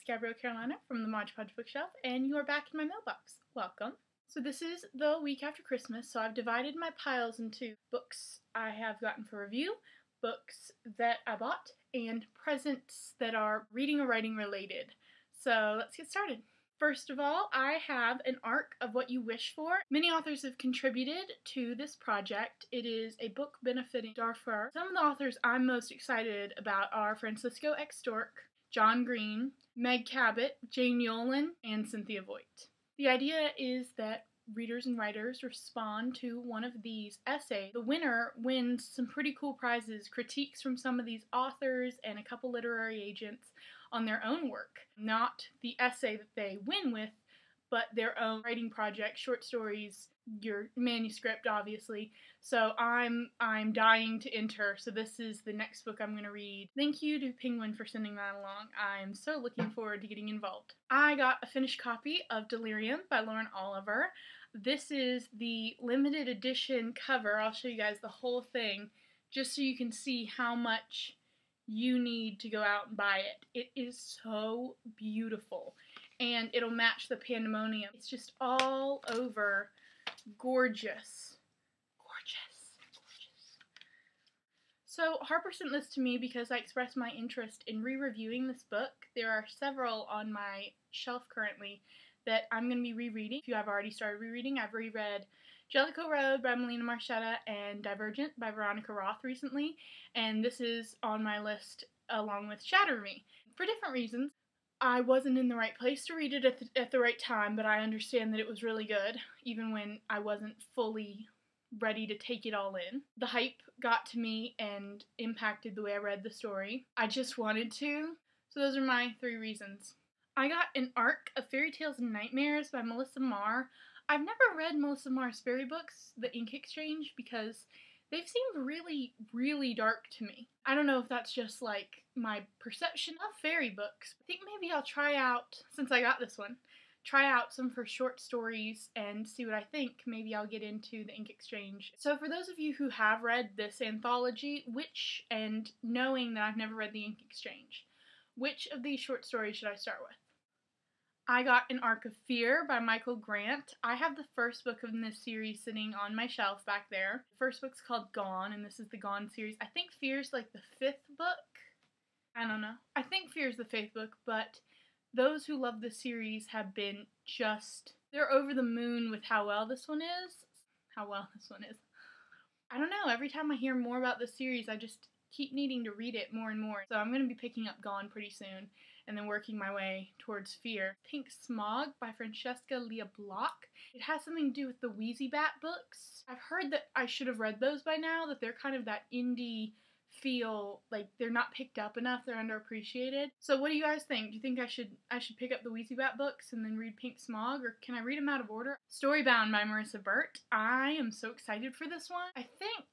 it's Gabrielle Carolina from the Mod Podge Bookshelf, and you are back in my mailbox. Welcome. So this is the week after Christmas, so I've divided my piles into books I have gotten for review, books that I bought, and presents that are reading or writing related. So let's get started. First of all, I have an Arc of What You Wish For. Many authors have contributed to this project. It is a book benefiting Darfur. Some of the authors I'm most excited about are Francisco X. Stork, John Green, Meg Cabot, Jane Yolen, and Cynthia Voigt. The idea is that readers and writers respond to one of these essays. The winner wins some pretty cool prizes, critiques from some of these authors, and a couple literary agents on their own work. Not the essay that they win with, but their own writing project, short stories, your manuscript, obviously. So I'm dying to enter, so this is the next book I'm going to read. Thank you to Penguin for sending that along. I'm so looking forward to getting involved. I got a finished copy of Delirium by Lauren Oliver. This is the limited edition cover. I'll show you guys the whole thing, just so you can see how much you need to go out and buy it. It is so beautiful, and it'll match the pandemonium. It's just all over gorgeous. Gorgeous. So Harper sent this to me because I expressed my interest in re-reviewing this book. There are several on my shelf currently that I'm going to be rereading. A few I've already started rereading. I've reread Jellicoe Road by Melina Marchetta and Divergent by Veronica Roth recently, and this is on my list along with Shatter Me. For different reasons. I wasn't in the right place to read it at the right time, but I understand that it was really good, even when I wasn't fully ready to take it all in. The hype got to me and impacted the way I read the story. I just wanted to, so those are my 3 reasons. I got an Arc of Fairy Tales and Nightmares by Melissa Marr. I've never read Melissa Marr's fairy books, The Ink Exchange, because they've seemed really, really dark to me. I don't know if that's just like my perception of fairy books. I think maybe I'll try out, since I got this one, try out some of her short stories and see what I think. Maybe I'll get into The Ink Exchange. So for those of you who have read this anthology, and knowing that I've never read The Ink Exchange, which of these short stories should I start with? I got An Arc of Fear by Michael Grant. I have the first book in this series sitting on my shelf back there. The first book's called Gone, and this is the Gone series. I think Fear's like the 5th book. I don't know. I think Fear's the 5th book, but those who love the series have been they're over the moon with how well this one is. I don't know, every time I hear more about this series, I just keep needing to read it more and more. So I'm going to be picking up Gone pretty soon, and then working my way towards Fear. Pink Smog by Francesca Leah Block. It has something to do with the Wheezy Bat books. I've heard that I should have read those by now, that they're kind of that indie feel, like they're not picked up enough, they're underappreciated. So what do you guys think? Do you think I should pick up the Wheezy Bat books and then read Pink Smog, or can I read them out of order? Storybound by Marissa Burt. I am so excited for this one. I think,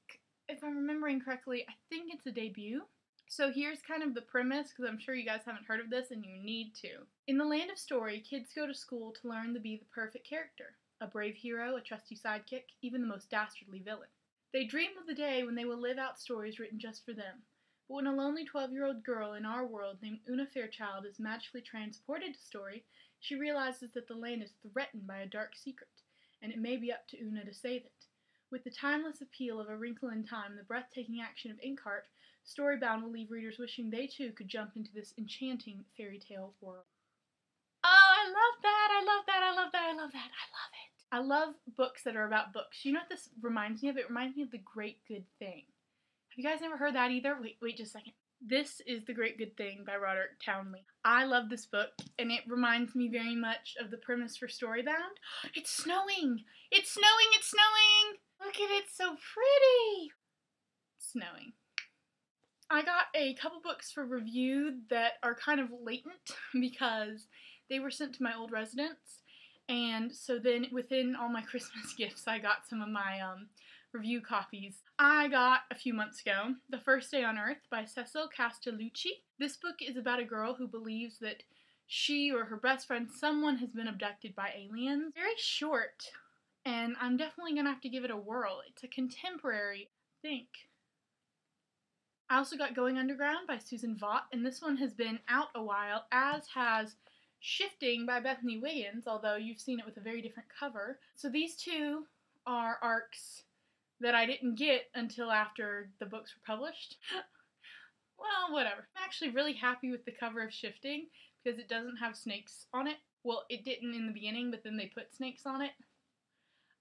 if I'm remembering correctly, I think it's a debut. So here's kind of the premise, because I'm sure you guys haven't heard of this and you need to. In the land of story, kids go to school to learn to be the perfect character. A brave hero, a trusty sidekick, even the most dastardly villain. They dream of the day when they will live out stories written just for them. But when a lonely 12-year-old girl in our world named Una Fairchild is magically transported to story, she realizes that the land is threatened by a dark secret, and it may be up to Una to save it. With the timeless appeal of A Wrinkle in Time and the breathtaking action of Inkheart, Storybound will leave readers wishing they too could jump into this enchanting fairy tale world. Oh, I love that! I love that! I love that! I love that! I love it! I love books that are about books. You know what this reminds me of? It reminds me of The Great Good Thing. Have you guys never heard that either? Wait just a second. This is The Great Good Thing by Roderick Townley. I love this book, and it reminds me very much of the premise for Storybound. It's snowing! It's snowing! It's snowing! Look at it, so pretty! It's snowing. I got a couple books for review that are kind of latent because they were sent to my old residence, and so then within all my Christmas gifts I got some of my review copies. I got a few months ago The First Day on Earth by Cecil Castellucci. This book is about a girl who believes that she or her best friend, someone, has been abducted by aliens. Very short, and I'm definitely gonna have to give it a whirl. It's a contemporary, I think. I also got Going Underground by Susan Vaught, and this one has been out a while, as has Shifting by Bethany Wiggins, although you've seen it with a very different cover. So these two are arcs that I didn't get until after the books were published. Well, whatever. I'm actually really happy with the cover of Shifting because it doesn't have snakes on it. Well, it didn't in the beginning, but then they put snakes on it.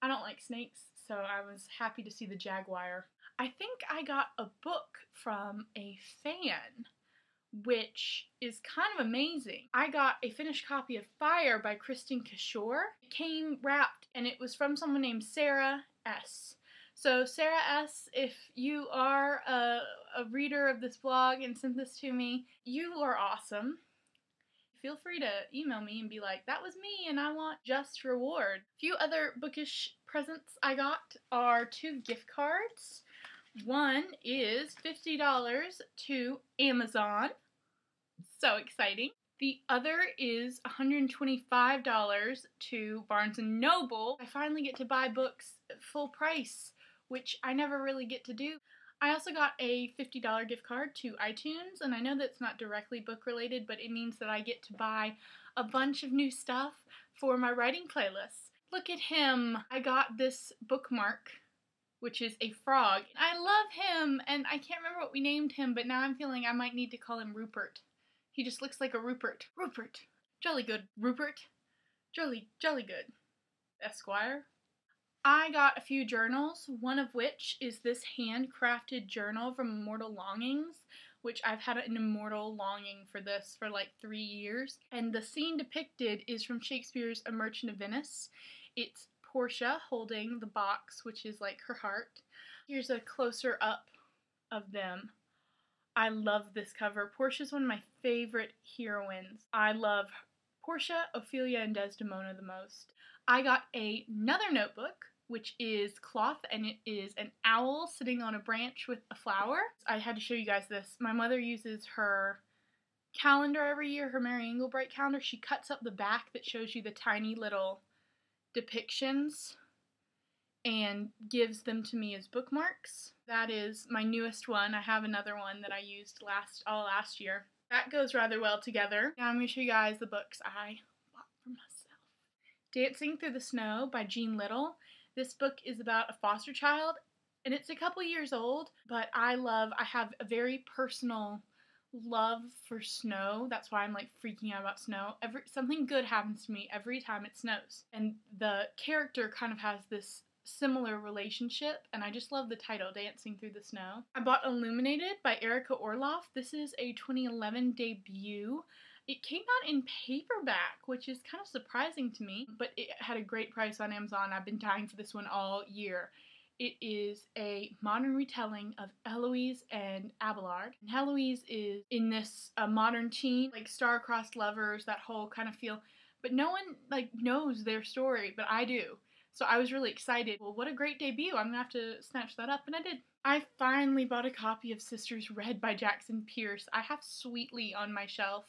I don't like snakes, so I was happy to see the jaguar. I think I got a book from a fan, which is kind of amazing. I got a finished copy of Fire by Kristen Kishore. It came wrapped, and it was from someone named Sarah S. So Sarah S., if you are a reader of this blog and sent this to me, you are awesome. Feel free to email me and be like, that was me and I want just reward. A few other bookish presents I got are 2 gift cards. One is $50 to Amazon. So exciting. The other is $125 to Barnes & Noble. I finally get to buy books at full price, which I never really get to do. I also got a $50 gift card to iTunes, and I know that's not directly book related, but it means that I get to buy a bunch of new stuff for my writing playlist. Look at him! I got this bookmark, which is a frog. I love him, and I can't remember what we named him, but now I'm feeling I might need to call him Rupert. He just looks like a Rupert. Rupert! Jolly good, Rupert. Jolly good. Esquire. I got a few journals, one of which is this handcrafted journal from Immortal Longings, which I've had an immortal longing for this for like 3 years. And the scene depicted is from Shakespeare's A Merchant of Venice. It's Portia holding the box, which is like her heart. Here's a closer up of them. I love this cover. Portia's one of my favorite heroines. I love Portia, Ophelia, and Desdemona the most. I got another notebook, which is cloth, and it is an owl sitting on a branch with a flower. I had to show you guys this. My mother uses her calendar every year, her Mary Englebright calendar. She cuts up the back that shows you the tiny little depictions and gives them to me as bookmarks. That is my newest one. I have another one that I used last year. That goes rather well together. Now I'm going to show you guys the books I bought for myself. Dancing Through the Snow by Jean Little. This book is about a foster child, and it's a couple years old, but I have a very personal love for snow. That's why I'm like freaking out about snow. Something good happens to me every time it snows, and the character kind of has this similar relationship, and I just love the title, Dancing Through the Snow. I bought Illuminated by Erica Orloff. This is a 2011 debut. It came out in paperback, which is kind of surprising to me, but it had a great price on Amazon. I've been dying for this one all year. It is a modern retelling of Eloise and Abelard. And Eloise is in this modern teen, like star-crossed lovers, that whole kind of feel, but no one like knows their story, but I do. So I was really excited. Well, what a great debut. I'm going to have to snatch that up, and I did. I finally bought a copy of Sisters Red by Jackson Pierce. I have Sweetly on my shelf,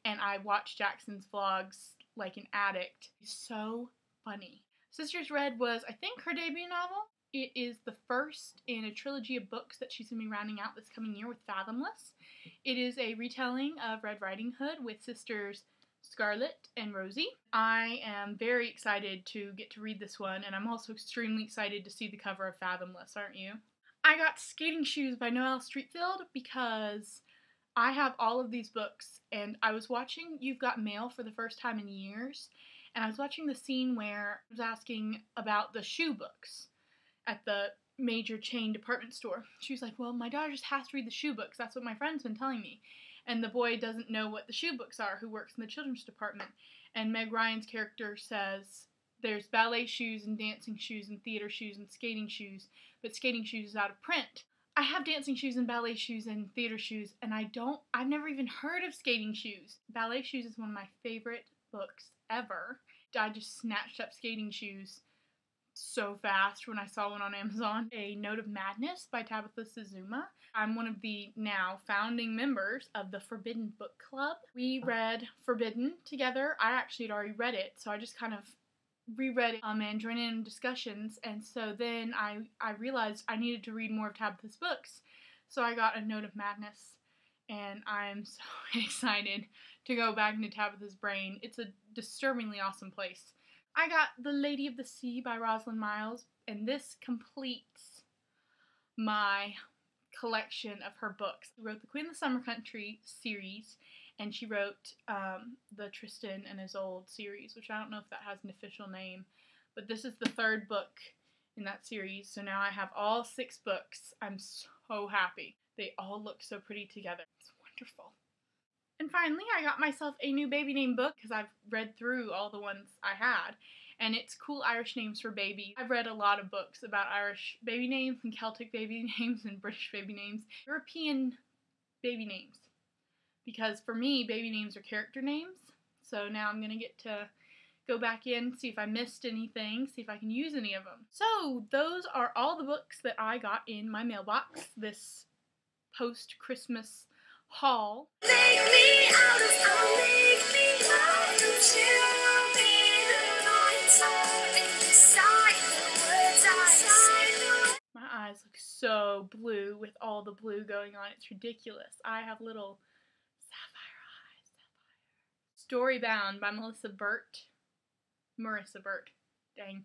and I watch Jackson's vlogs like an addict. He's so funny. Sisters Red was, I think, her debut novel. It is the first in a trilogy of books that she's going to be rounding out this coming year with Fathomless. It is a retelling of Red Riding Hood with sisters Scarlet and Rosie. I am very excited to get to read this one, and I'm also extremely excited to see the cover of Fathomless, aren't you? I got Skating Shoes by Noelle Streatfeild because I have all of these books, and I was watching You've Got Mail for the first time in years, and I was watching the scene where I was asking about the shoe books at the major chain department store. She was like, well, my daughter just has to read the shoe books. That's what my friend's been telling me. And the boy doesn't know what the shoe books are, who works in the children's department. And Meg Ryan's character says, there's ballet shoes and dancing shoes and theater shoes and skating shoes, but skating shoes is out of print. I have dancing shoes and ballet shoes and theater shoes, and I've never even heard of skating shoes. Ballet shoes is one of my favorite books ever. I just snatched up Skating Shoes so fast when I saw one on Amazon. A Note of Madness by Tabitha Suzuma. I'm one of the now founding members of the Forbidden Book Club. We read Forbidden together. I actually had already read it, so I just kind of reread it and joined in discussions, and so then I realized I needed to read more of Tabitha's books. So I got A Note of Madness, and I'm so excited to go back into Tabitha's brain. It's a disturbingly awesome place. I got The Lady of the Sea by Rosalind Miles, and this completes my collection of her books. She wrote the Queen of the Summer Country series, and she wrote the Tristan and Isolde series, which I don't know if that has an official name, but this is the third book in that series, so now I have all 6 books. I'm so happy. They all look so pretty together. It's wonderful. And finally, I got myself a new baby name book because I've read through all the ones I had, and it's Cool Irish Names for Babies. I've read a lot of books about Irish baby names and Celtic baby names and British baby names, European baby names, because for me, baby names are character names. So now I'm going to get to go back in, see if I missed anything, see if I can use any of them. So those are all the books that I got in my mailbox this post-Christmas haul. My eyes look so blue with all the blue going on. It's ridiculous. I have little sapphire eyes. Storybound by Marissa Burt. Dang.